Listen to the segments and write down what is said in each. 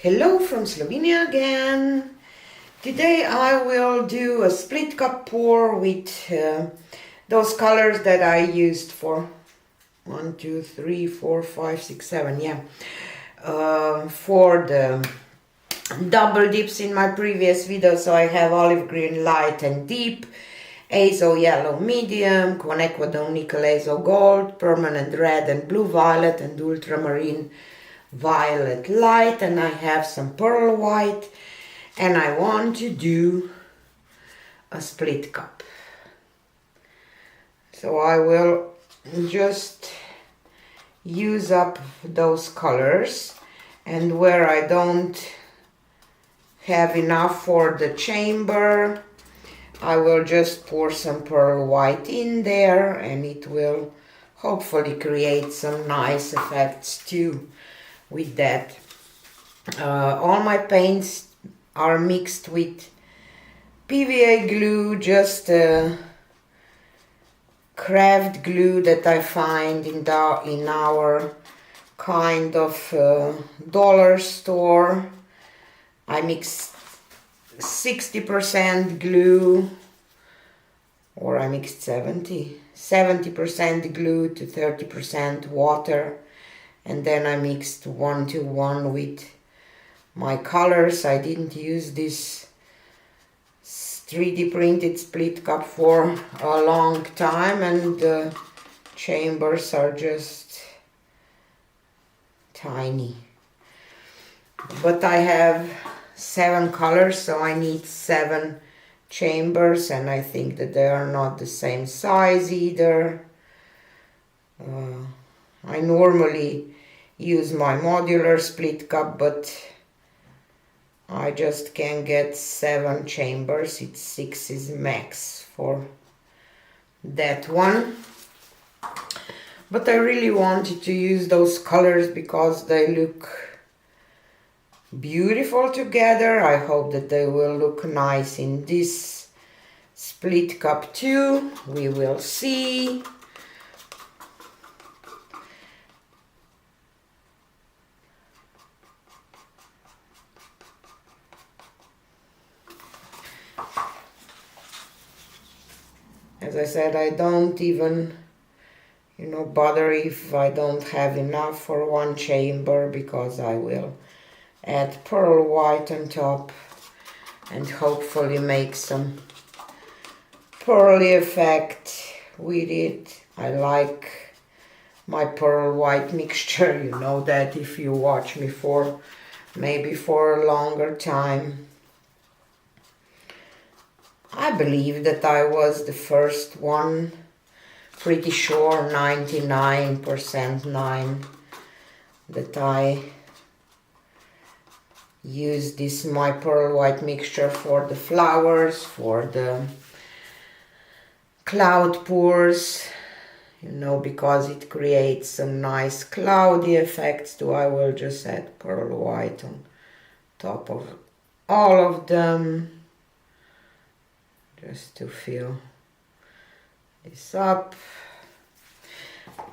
Hello from Slovenia again. Today I will do a split cup pour with those colors that I used for 1, 2, 3, 4, 5, 6, 7, yeah. For the double dips in my previous video, so I have olive green light and deep, azo yellow medium, quinacridone nickel azo gold, permanent red and blue violet, and ultramarine violet light, and I have some pearl white, and I want to do a split cup. So I will just use up those colors, and where I don't have enough for the chamber, I will just pour some pearl white in there, and it will hopefully create some nice effects too with that. All my paints are mixed with PVA glue, just craft glue that I find in our kind of dollar store. I mix 60% glue, or I mixed 70% glue to 30% water, and then I mixed 1:1 with my colors. I didn't use this 3D printed split cup for a long time, and the chambers are just tiny. But I have 7 colors, so I need 7 chambers, and I think that they are not the same size either. I normally use my modular split cup, but I just can't get 7 chambers. It's 6 is max for that one. But I really wanted to use those colors because they look beautiful together. I hope that they will look nice in this split cup too. We will see. As I said, I don't even, bother if I don't have enough for one chamber, because I will add pearl white on top and hopefully make some pearly effect with it. I like my pearl white mixture, you know that if you watch me for maybe for a longer time. I believe that I was the first one, pretty sure 99% 9, that I used this my pearl white mixture for the flowers, for the cloud pours, because it creates some nice cloudy effects too. I will just add pearl white on top of all of them, just to fill this up.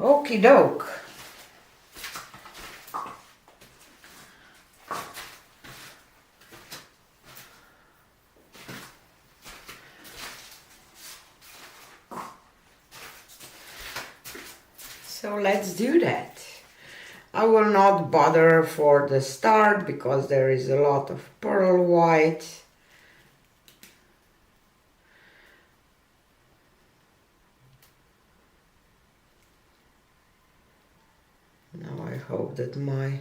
Okie doke. So let's do that. I will not bother for the start because there is a lot of pearl white. Now I hope that my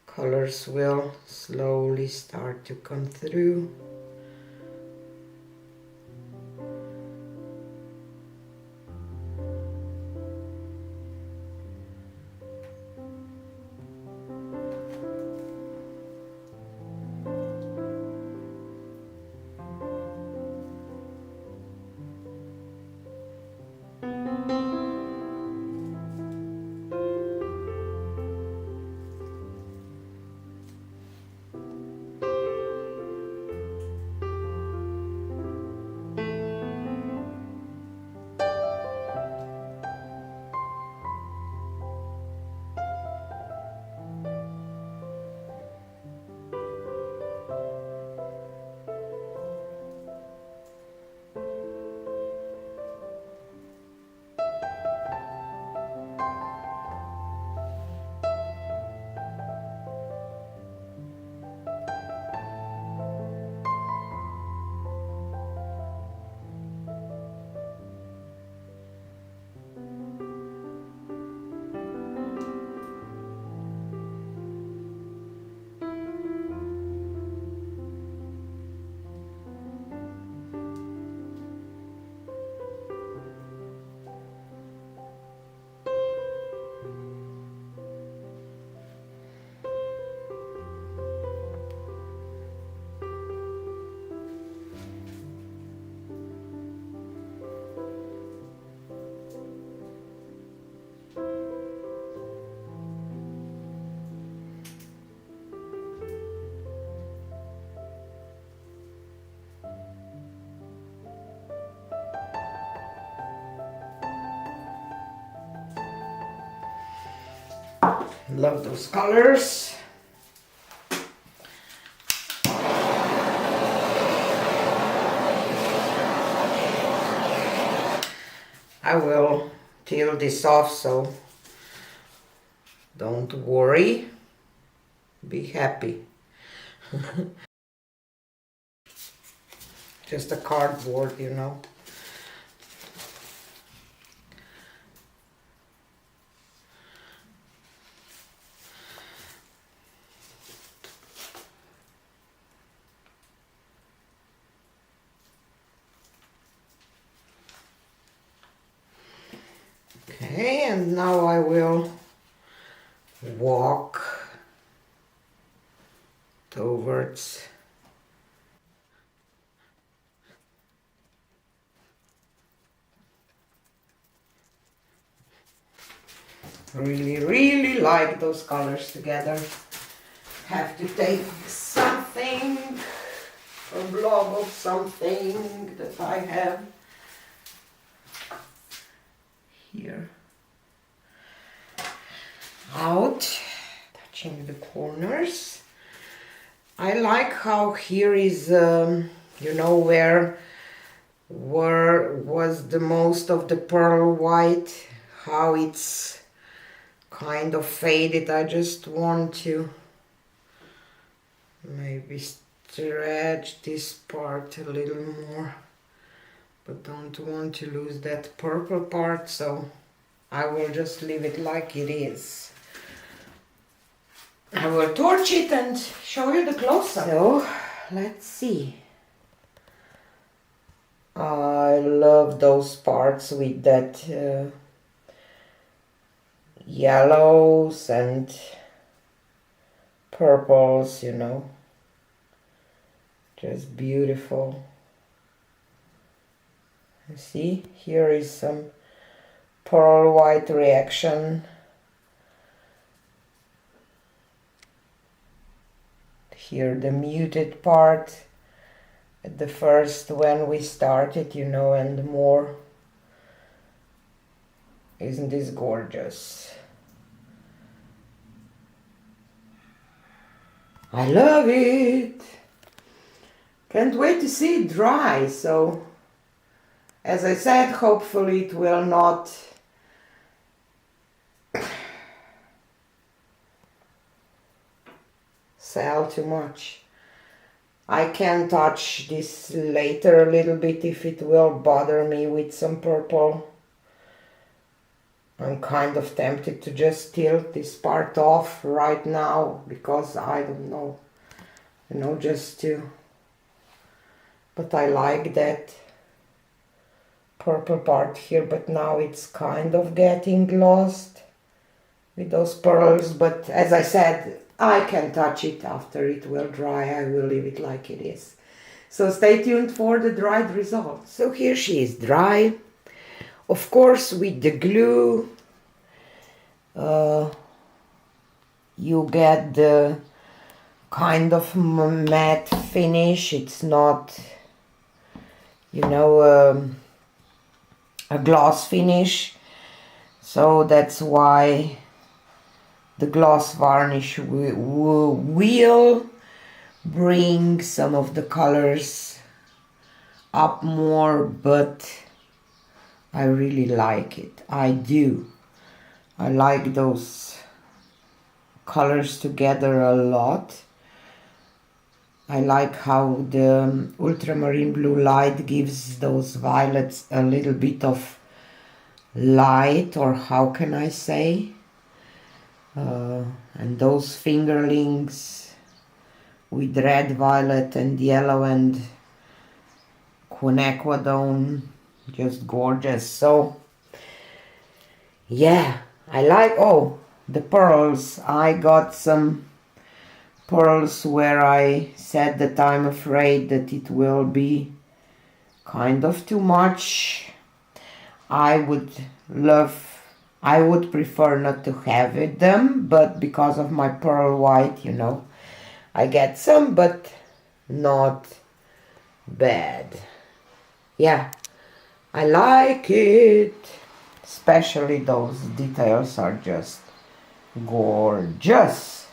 colors will slowly start to come through. Love those colors. I will peel this off, so don't worry. Be happy. Just a cardboard, you know. Okay, and now I will walk towards really like those colors together. Have to take something, a blob of something that I have here out, touching the corners. I like how here is you know, where was the most of the pearl white, how it's kind of faded. I just want to maybe stretch this part a little more, but don't want to lose that purple part, so I will just leave it like it is. I will torch it and show you the close-up. So, let's see. I love those parts with that yellows and purples, you know. Just beautiful. You see, here is some pearl white reaction. Here the muted part at the first when we started, you know, and more. Isn't this gorgeous? I love it! Can't wait to see it dry. So, as I said, hopefully it will not sell too much. I can touch this later a little bit if it will bother me with some purple. I'm kind of tempted to just tilt this part off right now because I don't know, you know, just to, but I like that purple part here, but now it's kind of getting lost with those pearls. But as I said, I can touch it after it will dry. I will leave it like it is. So stay tuned for the dried results. So here she is dry. Of course, with the glue, you get the kind of matte finish. It's not, you know, a gloss finish. So that's why the gloss varnish will bring some of the colors up more, but I really like it. I do. I like those colors together a lot. I like how the ultramarine blue light gives those violets a little bit of light, or how can I say? And those fingerlings with red, violet and yellow and quinacridone, just gorgeous. So yeah, I like, oh, the pearls. I got some pearls where I said that I'm afraid that it will be kind of too much. I would prefer not to have them, but because of my pearl white, you know, I get some, but not bad. Yeah, I like it. Especially those details are just Gorgeous.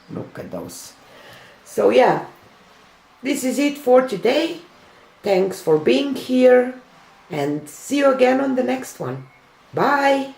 Look at those. So yeah, this is it for today. Thanks for being here and see you again on the next one. Bye.